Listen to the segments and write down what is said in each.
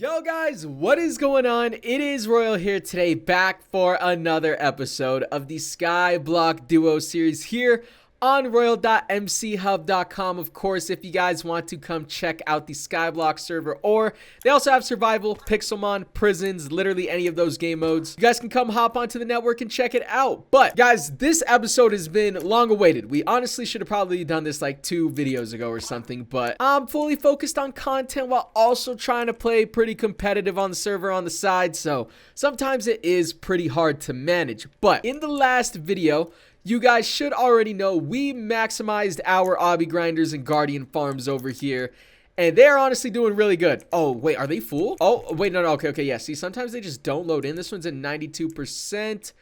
Yo guys, what is going on? It is Royal here today, back for another episode of the Skyblock Duo series here on royal.mchub.com. Of course, if you guys want to come check out the Skyblock server, or they also have survival, pixelmon, prisons, literally any of those game modes, you guys can come hop onto the network and check it out. But guys, this episode has been long awaited. We honestly should have probably done this like 2 videos ago or something, but I'm fully focused on content while also trying to play pretty competitive on the server on the side, so sometimes it is pretty hard to manage. But in the last video, you guys should already know we maximized our obby grinders and guardian farms over here, and they're honestly doing really good. Oh, wait, are they full? Oh, wait, no, okay, yeah. See, sometimes they just don't load in. This one's at 92%.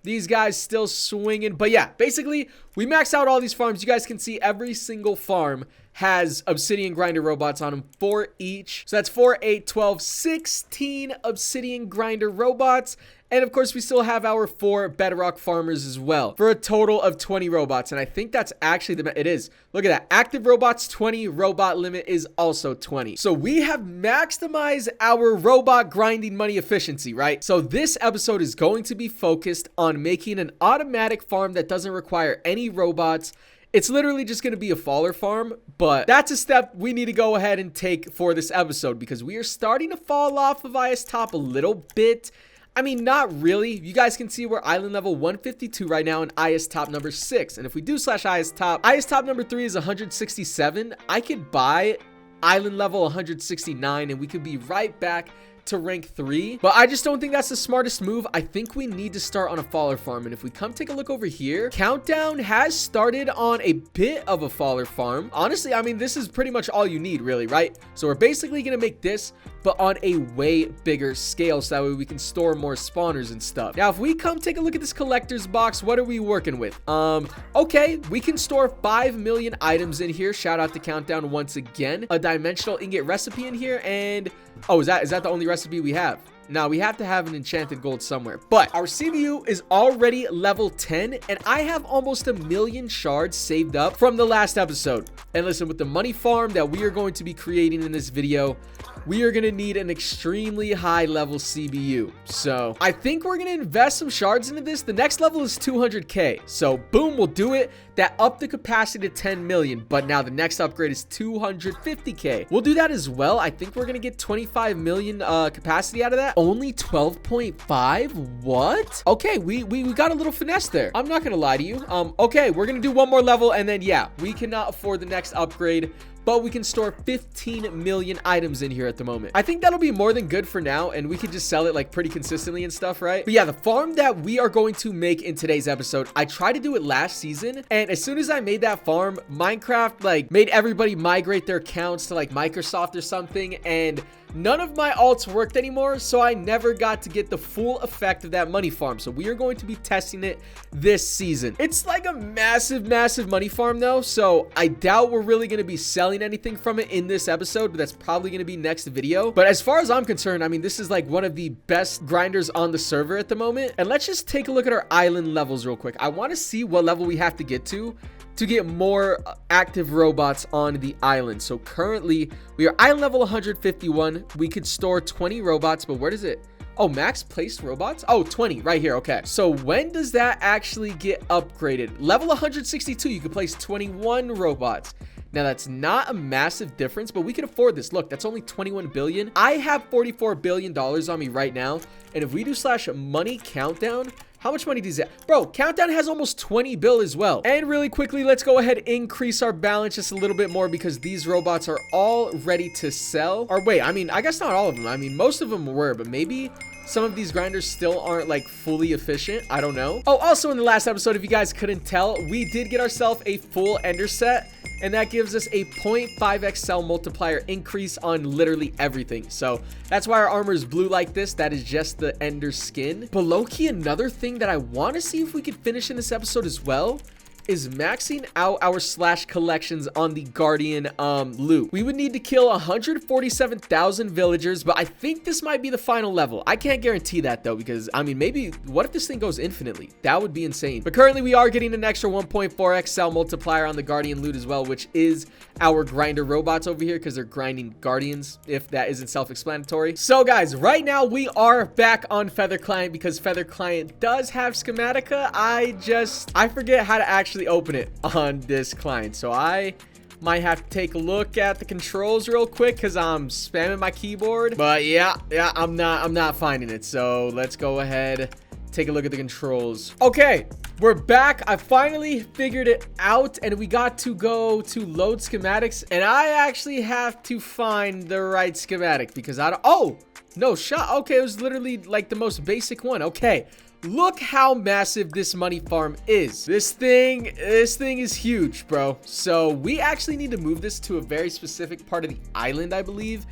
These guys still swinging. But yeah, basically, we maxed out all these farms. You guys can see every single farm has obsidian grinder robots on them, 4 each. So that's 4, 8, 12, 16 obsidian grinder robots. And of course, we still have our 4 bedrock farmers as well, for a total of 20 robots. And I think that's actually it is. Look at that. Active robots 20, robot limit is also 20. So we have maximized our robot grinding money efficiency, right? So this episode is going to be focused on making an automatic farm that doesn't require any robots. It's literally just going to be a faller farm, but that's a step we need to go ahead and take for this episode, because we are starting to fall off of IS top a little bit. I mean, not really. You guys can see we're island level 152 right now and IS top number 6. And if we do slash IS top number 3 is 167. I could buy island level 169 and we could be right back to rank 3, but I just don't think that's the smartest move. I think we need to start on a faller farm. And if we come take a look over here, Countdown has started on a bit of a faller farm. Honestly, I mean, this is pretty much all you need, really, right? So we're basically gonna make this, but on a way bigger scale, so that way we can store more spawners and stuff. Now, if we come take a look at this collector's box, what are we working with? Okay, we can store 5 million items in here. Shout out to Countdown once again. A dimensional ingot recipe in here, and oh, is that the only recipe we have? Now, we have to have an enchanted gold somewhere, but our CBU is already level 10, and I have almost 1 million shards saved up from the last episode. And listen, with the money farm that we are going to be creating in this video, we are going to need an extremely high level CBU. So I think we're going to invest some shards into this. The next level is 200k. So boom, we'll do it. That upped the capacity to 10 million. But now the next upgrade is 250k. We'll do that as well. I think we're going to get 25 million capacity out of that. Only 12.5? What? Okay, we got a little finesse there. I'm not going to lie to you. Okay, we're going to do one more level. And then, yeah, we cannot afford the next upgrade, but we can store 15 million items in here at the moment. I think that'll be more than good for now, and we can just sell it like pretty consistently and stuff, right? But yeah, the farm that we are going to make in today's episode, I tried to do it last season, and as soon as I made that farm, Minecraft like made everybody migrate their accounts to like Microsoft or something, and none of my alts worked anymore, so I never got to get the full effect of that money farm. So we are going to be testing it this season. It's like a massive money farm though, so I doubt we're really going to be selling anything from it in this episode, but that's probably going to be next video. But as far as I'm concerned, I mean, this is like one of the best grinders on the server at the moment. And let's just take a look at our island levels real quick. I want to see what level we have to get more active robots on the island. So currently we are island level 151. We could store 20 robots, but where does it? Oh, max placed robots? Oh, 20 right here. Okay. So when does that actually get upgraded? Level 162, you can place 21 robots. Now, that's not a massive difference, but we can afford this. Look, that's only 21 billion. I have $44 billion on me right now. And if we do slash money countdown, how much money does that? Bro, Countdown has almost 20 bill as well. And really quickly, let's go ahead and increase our balance just a little bit more, because these robots are all ready to sell. Or wait, I mean, I guess not all of them. I mean, most of them were, but maybe some of these grinders still aren't like fully efficient. I don't know. Oh, also in the last episode, if you guys couldn't tell, we did get ourselves a full ender set, and that gives us a 0.5x cell multiplier increase on literally everything. So that's why our armor is blue like this. That is just the ender skin. But low-key, another thing that I want to see if we could finish in this episode as well is maxing out our slash collections on the Guardian loot. We would need to kill 147,000 villagers, but I think this might be the final level. I can't guarantee that though, because I mean, maybe what if this thing goes infinitely? That would be insane. But currently we are getting an extra 1.4x cell multiplier on the Guardian loot as well, which is our grinder robots over here because they're grinding Guardians, if that isn't self-explanatory. So guys, right now we are back on Feather Client because Feather Client does have schematica. I forget how to actually open it on this client, so I might have to take a look at the controls real quick because I'm spamming my keyboard. But yeah, I'm not finding it. So let's go ahead, take a look at the controls. Okay, we're back. I finally figured it out, and we got to go to load schematics, and I actually have to find the right schematic because I don't. Oh no, shot. Okay, it was literally like the most basic one. Okay. Look how massive this money farm is. This thing is huge, bro. So we actually need to move this to a very specific part of the island, I believe,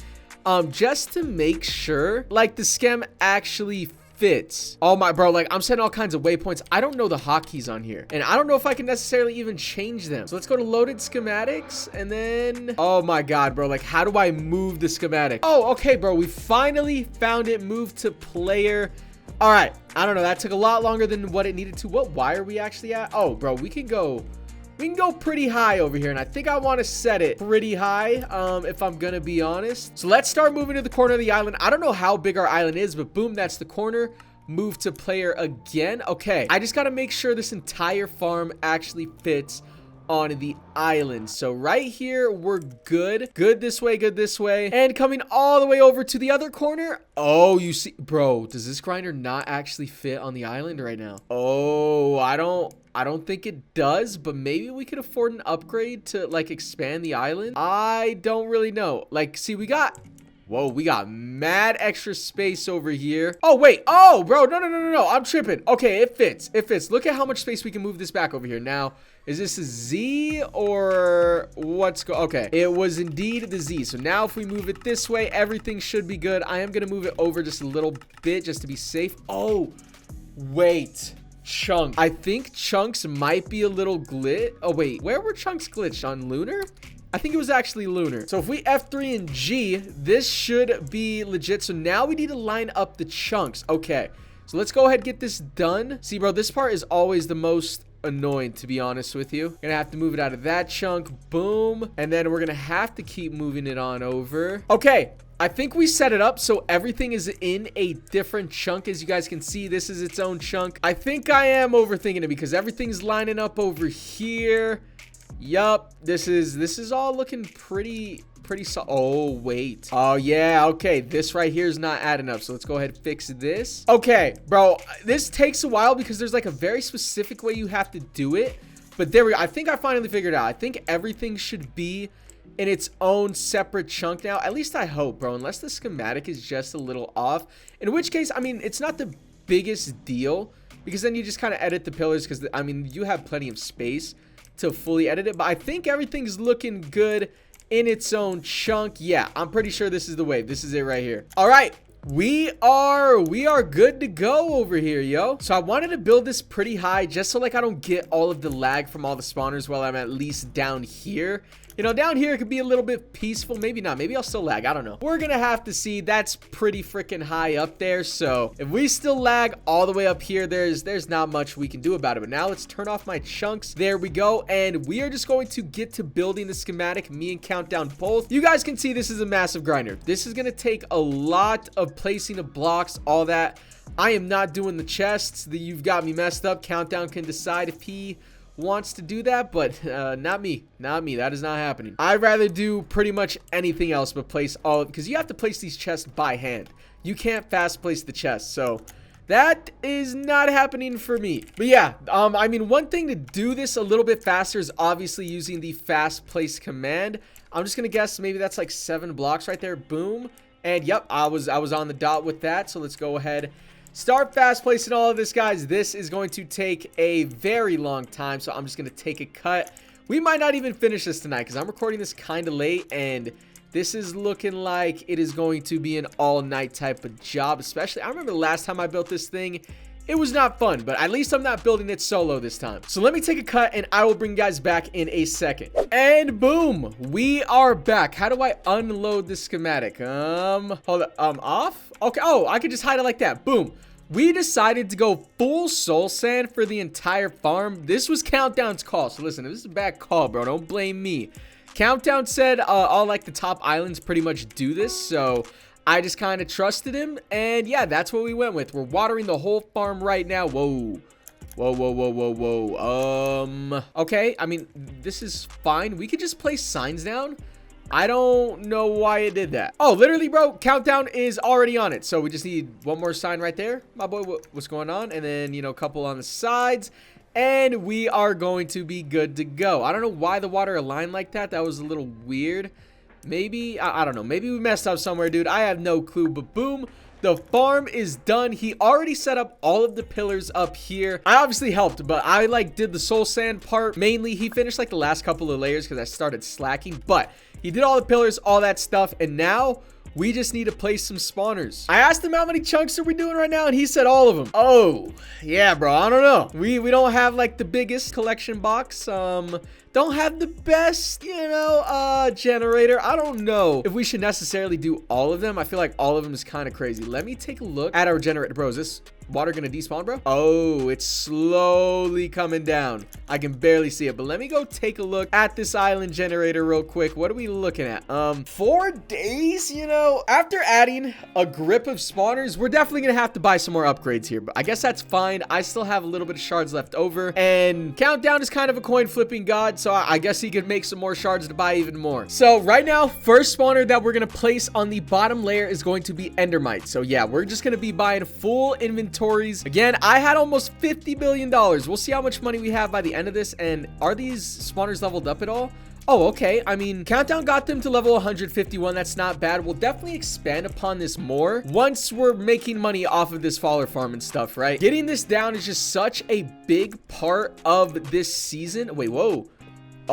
just to make sure like the schem actually fits. Oh my, bro, like I'm setting all kinds of waypoints. I don't know the hotkeys on here, and I don't know if I can necessarily even change them. So let's go to loaded schematics, and then, oh my god, bro, like how do I move the schematic? Oh, okay, bro, we finally found it. Move to player. All right, I don't know, that took a lot longer than what it needed to. What Y are we actually at? Oh, bro, we can go pretty high over here, and I think I want to set it pretty high, if I'm gonna be honest. So let's start moving to the corner of the island. I don't know how big our island is, but boom, that's the corner. Move to player again. Okay, I just gotta make sure this entire farm actually fits on the island. So right here we're good this way, and coming all the way over to the other corner. Oh, you see, bro, does this grinder not actually fit on the island right now? Oh, I don't think it does, but maybe we could afford an upgrade to like expand the island. I don't really know. Like, see, we got mad extra space over here. Oh, wait. Oh, bro. No. I'm tripping. Okay, it fits. Look at how much space we can move this back over here. Now, is this a Z or what's okay, it was indeed the Z. So now if we move it this way, everything should be good. I am going to move it over just a little bit just to be safe. Oh, wait. Chunk. I think chunks might be a little glitch. Oh, wait. Where were chunks glitched? On lunar? I think it was actually lunar. So if we F3 and G, this should be legit. So now we need to line up the chunks. Okay, so let's go ahead and get this done. See, bro, this part is always the most annoying, to be honest with you. Gonna have to move it out of that chunk. Boom. And then we're gonna have to keep moving it on over. Okay, I think we set it up so everything is in a different chunk. As you guys can see, this is its own chunk. I think I am overthinking it because everything's lining up over here. Yup, this is all looking pretty oh, wait. Oh, yeah, okay. This right here is not adding up, so let's go ahead and fix this. Okay, bro, this takes a while because there's like a very specific way you have to do it. But there we go. I think I finally figured it out. I think everything should be in its own separate chunk now. At least I hope, bro, unless the schematic is just a little off. In which case, I mean, it's not the biggest deal because then you just kind of edit the pillars because, I mean, you have plenty of space to fully edit it. But I think everything's looking good in its own chunk. Yeah, I'm pretty sure this is the wave. This is it right here. All right, we are good to go over here, yo. So I wanted to build this pretty high just so like I don't get all of the lag from all the spawners while I'm at least down here. You know, down here it could be a little bit peaceful. Maybe not. Maybe I'll still lag. I don't know. We're gonna have to see. That's pretty freaking high up there. So if we still lag all the way up here, there's not much we can do about it. But now let's turn off my chunks. There we go. And we are just going to get to building the schematic. Me and Countdown both. You guys can see this is a massive grinder. This is gonna take a lot of placing of blocks, all that. I am not doing the chests. You've got me messed up. Countdown can decide if he wants to do that, but not me. That is not happening. I'd rather do pretty much anything else but place all, because you have to place these chests by hand. You can't fast place the chests, so that is not happening for me. But yeah, I mean, one thing to do this a little bit faster is obviously using the fast place command. I'm just gonna guess maybe that's like 7 blocks right there. Boom. And yep, I was on the dot with that. So let's go ahead, start fast placing all of this, guys. This is going to take a very long time, so I'm just going to take a cut. We might not even finish this tonight because I'm recording this kind of late, and this is looking like it is going to be an all-night type of job. Especially, I remember the last time I built this thing, It was not fun, but at least I'm not building it solo this time. So let me take a cut and I will bring you guys back in a second. And boom, we are back. How do I unload the schematic? Hold up, off? Okay, oh, I could just hide it like that. Boom. We decided to go full soul sand for the entire farm. This was Countdown's call. So listen, this is a bad call, bro. Don't blame me. Countdown said all like the top islands pretty much do this, so I just kind of trusted him, and yeah, that's what we went with. We're watering the whole farm right now. Whoa. Whoa, whoa, whoa, whoa, whoa. Okay, I mean, this is fine. We could just place signs down. I don't know why it did that. Oh, literally, bro, Countdown is already on it. So we just need one more sign right there. My boy, what's going on? And then, you know, a couple on the sides. And we are going to be good to go. I don't know why the water aligned like that. That was a little weird. Maybe, I don't know. Maybe we messed up somewhere, dude. I have no clue. But boom, the farm is done. He already set up all of the pillars up here. I obviously helped, but I like did the soul sand part mainly. He finished like the last couple of layers because I started slacking. But he did all the pillars, all that stuff. And now we just need to place some spawners. I asked him how many chunks are we doing right now, and he said all of them. Oh, yeah, bro. I don't know. We don't have like the biggest collection box. Don't have the best, you know, generator. I don't know if we should necessarily do all of them. I feel like all of them is kind of crazy. Let me take a look at our generator. Bro, is this water gonna despawn, bro? Oh, it's slowly coming down. I can barely see it, but let me go take a look at this island generator real quick. What are we looking at? 4 days, you know, after adding a grip of spawners, we're definitely gonna have to buy some more upgrades here, but I guess that's fine. I still have a little bit of shards left over, and Countdown is kind of a coin flipping god, so I guess he could make some more shards to buy even more. So right now, first spawner that we're gonna place on the bottom layer is going to be endermite. So yeah, we're just gonna be buying full inventories. Again, I had almost $50 billion. We'll see how much money we have by the end of this. And are these spawners leveled up at all? Oh, okay. I mean, Countdown got them to level 151. That's not bad. We'll definitely expand upon this more once we're making money off of this faller farm and stuff, right? Getting this down is just such a big part of this season. Wait, whoa.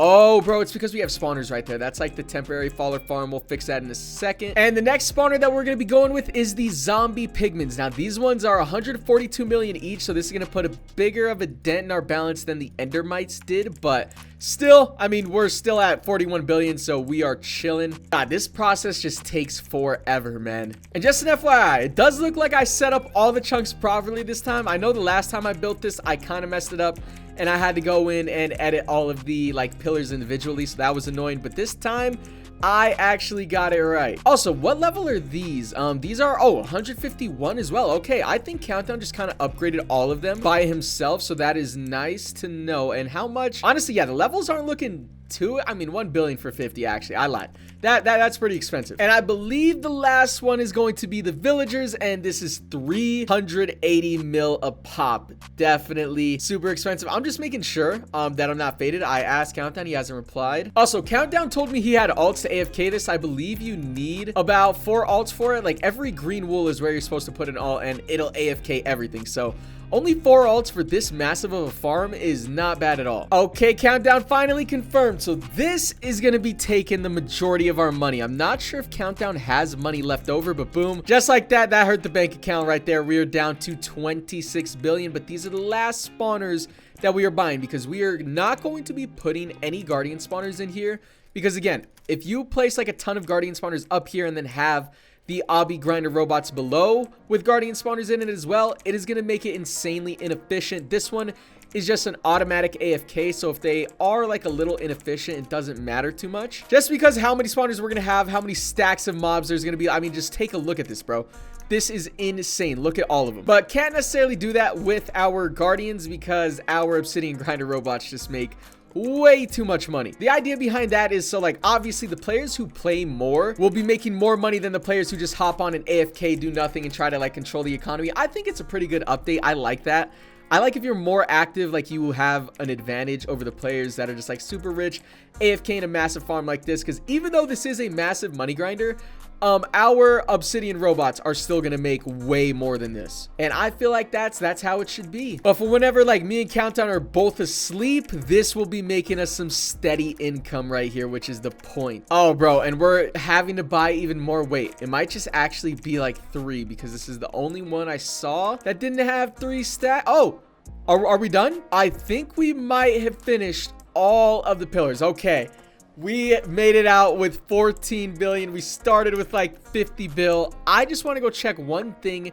Oh, bro, it's because we have spawners right there. That's like the temporary faller farm. We'll fix that in a second. And the next spawner that we're going to be going with is the zombie pigments. Now, these ones are 142 million each, so this is going to put a bigger of a dent in our balance than the endermites did, but still, I mean, we're still at 41 billion, so we are chilling. God, this process just takes forever, man. And just an FYI, it does look like I set up all the chunks properly this time. I know the last time I built this, I kind of messed it up, and I had to go in and edit all of the like pillars individually, so that was annoying. But this time I actually got it right. Also, what level are these? These are 151 as well. Okay, I think Countdown just kind of upgraded all of them by himself, so that is nice to know. And how much? Honestly, yeah, the levels aren't looking too, I mean, 1 billion for 50. Actually, I lied. That's pretty expensive. And I believe the last one is going to be the villagers, and this is 380 mil a pop. Definitely super expensive. I'm just making sure that I'm not faded. I asked Countdown, he hasn't replied. Also, Countdown told me he had alts to AFK this. I believe you need about 4 alts for it. Like every green wool is where you're supposed to put an alt, and it'll AFK everything. So only 4 alts for this massive of a farm is not bad at all. Okay, Countdown finally confirmed. So this is going to be taking the majority of our money. I'm not sure if Countdown has money left over, but boom. Just like that, that hurt the bank account right there. We are down to 26 billion, but these are the last spawners that we are buying because we are not going to be putting any guardian spawners in here. Because again, if you place like a ton of guardian spawners up here and then have the obby grinder robots below with guardian spawners in it as well, it is going to make it insanely inefficient. This one is just an automatic AFK, so if they are like a little inefficient, it doesn't matter too much. Just because how many spawners we're going to have, how many stacks of mobs there's going to be. I mean, just take a look at this, bro. This is insane. Look at all of them. But can't necessarily do that with our guardians because our obsidian grinder robots just make way too much money. The idea behind that is so like obviously the players who play more will be making more money than the players who just hop on and AFK, do nothing, and try to like control the economy. I think it's a pretty good update. I like that. I like if you're more active, like you will have an advantage over the players that are just like super rich, AFK in a massive farm like this, because even though this is a massive money grinder, our obsidian robots are still gonna make way more than this. And I feel like that's how it should be. But for whenever like me and Countdown are both asleep, this will be making us some steady income right here, which is the point. Oh, bro, and we're having to buy even more. Wait, it might just actually be like 3 because this is the only one I saw that didn't have 3 stack. Oh, are we done? I think we might have finished all of the pillars. Okay. We made it out with 14 billion. We started with like 50 bill. I just want to go check one thing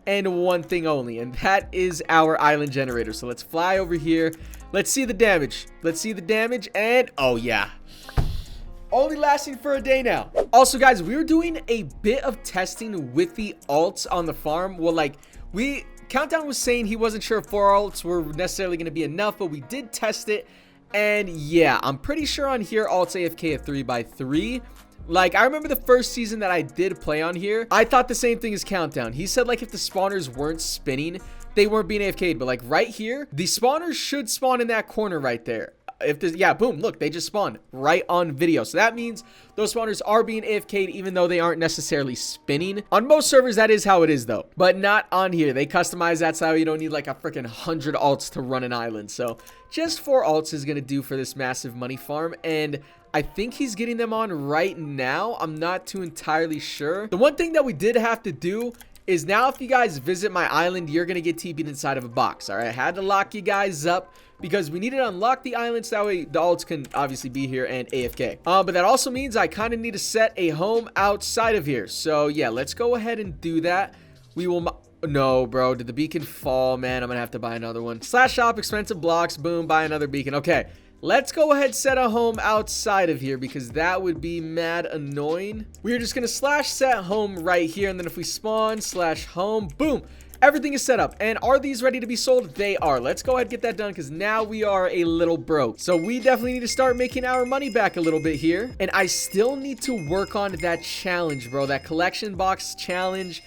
and one thing only, and that is our island generator. So let's fly over here. Let's see the damage. Let's see the damage. And oh yeah, only lasting for a day now. Also guys, we were doing a bit of testing with the alts on the farm. Well, like Countdown was saying he wasn't sure if 4 alts were necessarily going to be enough, but we did test it. And yeah, I'm pretty sure on here alts AFK at 3x3. Like, I remember the first season that I did play on here, I thought the same thing as Countdown. He said like if the spawners weren't spinning, they weren't being AFK'd. But like right here, the spawners should spawn in that corner right there. If there's, yeah, boom, look, they just spawned right on video. So that means those spawners are being AFK'd even though they aren't necessarily spinning. On most servers, that is how it is though, but not on here. They customize that so you don't need like a freaking 100 alts to run an island. So just 4 alts is going to do for this massive money farm. And I think he's getting them on right now. I'm not too entirely sure. The one thing that we did have to do is now if you guys visit my island, you're going to get TP'd inside of a box. All right, I had to lock you guys up because we needed to unlock the island so that way the alts can obviously be here and AFK. But that also means I kind of need to set a home outside of here. So yeah, let's go ahead and do that. We will... No, bro, did the beacon fall? Man, I'm gonna have to buy another one. Slash shop, expensive blocks, boom, buy another beacon. Okay, let's go ahead and set a home outside of here because that would be mad annoying. We're just gonna slash set home right here, and then if we spawn slash home, boom, everything is set up. And are these ready to be sold? They are. Let's go ahead and get that done because now we are a little broke. So we definitely need to start making our money back a little bit here. And I still need to work on that challenge, bro, that collection box challenge.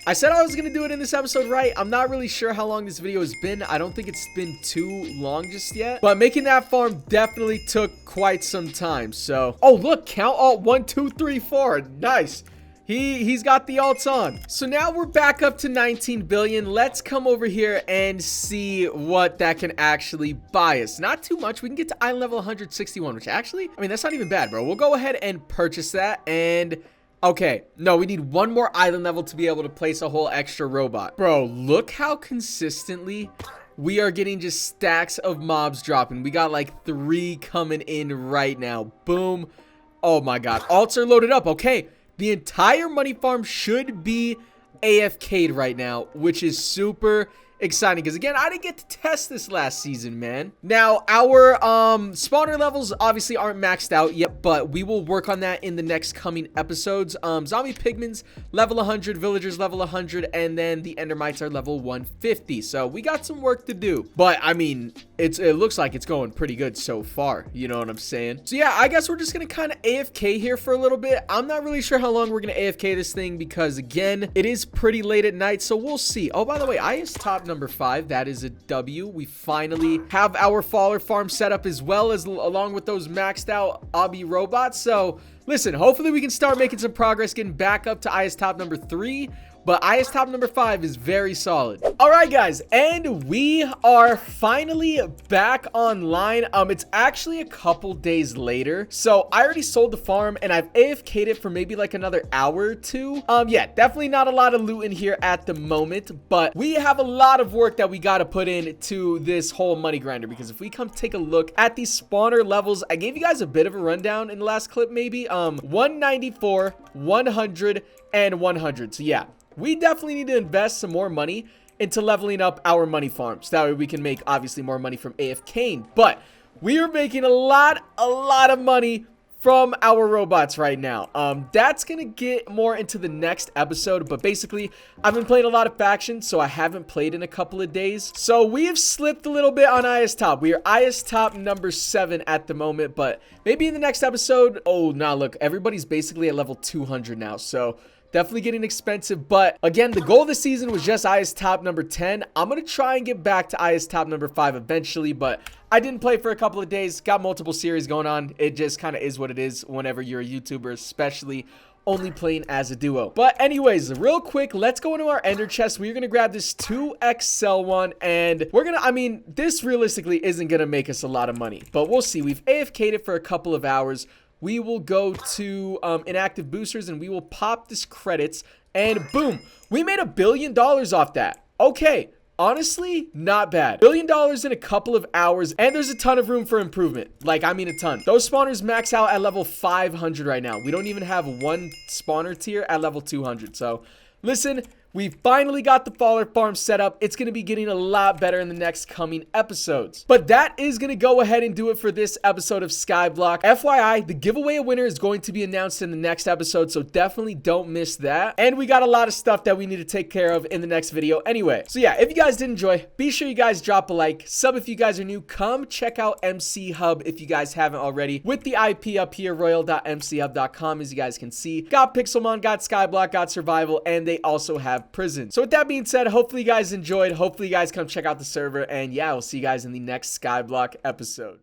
I said I was going to do it in this episode, right? I'm not really sure how long this video has been. I don't think it's been too long just yet. But making that farm definitely took quite some time. So, oh, look, count alt 1, 2, 3, 4. Nice. He's got the alts on. So now we're back up to 19 billion. Let's come over here and see what that can actually buy us. Not too much. We can get to island level 161, which actually, I mean, that's not even bad, bro. We'll go ahead and purchase that. And okay, no, we need one more island level to be able to place a whole extra robot. Bro, look how consistently we are getting just stacks of mobs dropping. We got like 3 coming in right now. Boom. Oh my God. Alts are loaded up. Okay. The entire money farm should be AFK'd right now, which is super exciting because again, I didn't get to test this last season, man. Now our spawner levels obviously aren't maxed out yet, but we will work on that in the next coming episodes. Zombie pigments level 100, villagers level 100, and then the endermites are level 150. So we got some work to do, but I mean, it looks like it's going pretty good so far, you know what I'm saying? So yeah, I guess we're just gonna kind of AFK here for a little bit. I'm not really sure how long we're gonna AFK this thing because again, it is pretty late at night, so we'll see. Oh, by the way, IS top number 5, that is a W. We finally have our faller farm set up as well as along with those maxed out obby robots. So listen, hopefully we can start making some progress getting back up to IS top number 3. But IS top number 5 is very solid. All right, guys, and we are finally back online. It's actually a couple days later. So I already sold the farm and I've AFK'd it for maybe like another hour or 2. Yeah, definitely not a lot of loot in here at the moment, but we have a lot of work that we got to put into this whole money grinder because if we come take a look at these spawner levels, I gave you guys a bit of a rundown in the last clip, maybe 194, 100, and 100. So yeah, we definitely need to invest some more money into leveling up our money farms. That way we can make obviously more money from AFKing. But we are making a lot of money from our robots right now. That's gonna get more into the next episode, but basically I've been playing a lot of factions, so I haven't played in a couple of days. So we have slipped a little bit on IS top. We are IS top number 7 at the moment, but maybe in the next episode. Oh, nah, look, everybody's basically at level 200 now, so definitely getting expensive. But again, the goal this season was just IS top number 10. I'm going to try and get back to IS top number 5 eventually, but I didn't play for a couple of days. Got multiple series going on. It just kind of is what it is whenever you're a YouTuber, especially only playing as a duo. But anyways, real quick, let's go into our ender chest. We're gonna grab this 2XL one, and we're gonna, I mean, this realistically isn't gonna make us a lot of money, but we'll see. We've AFK'd it for a couple of hours. We will go to inactive boosters, and we will pop this credits, and boom, we made $1 billion off that. Okay. Honestly, not bad. $1 billion in a couple of hours, and there's a ton of room for improvement. Like, I mean a ton. Those spawners max out at level 500 right now. We don't even have one spawner tier at level 200. So, listen, we finally got the faller farm set up. It's going to be getting a lot better in the next coming episodes. But that is going to go ahead and do it for this episode of Skyblock. FYI, the giveaway winner is going to be announced in the next episode, so definitely don't miss that. And we got a lot of stuff that we need to take care of in the next video anyway. So yeah, if you guys did enjoy, be sure you guys drop a like. Sub if you guys are new. Come check out Mchub if you guys haven't already. With the IP up here, royal.mchub.com, as you guys can see. Got Pixelmon, got Skyblock, got Survival, and they also have Prison. So with that being said, hopefully you guys enjoyed. Hopefully you guys come check out the server, and yeah, we'll see you guys in the next Skyblock episode.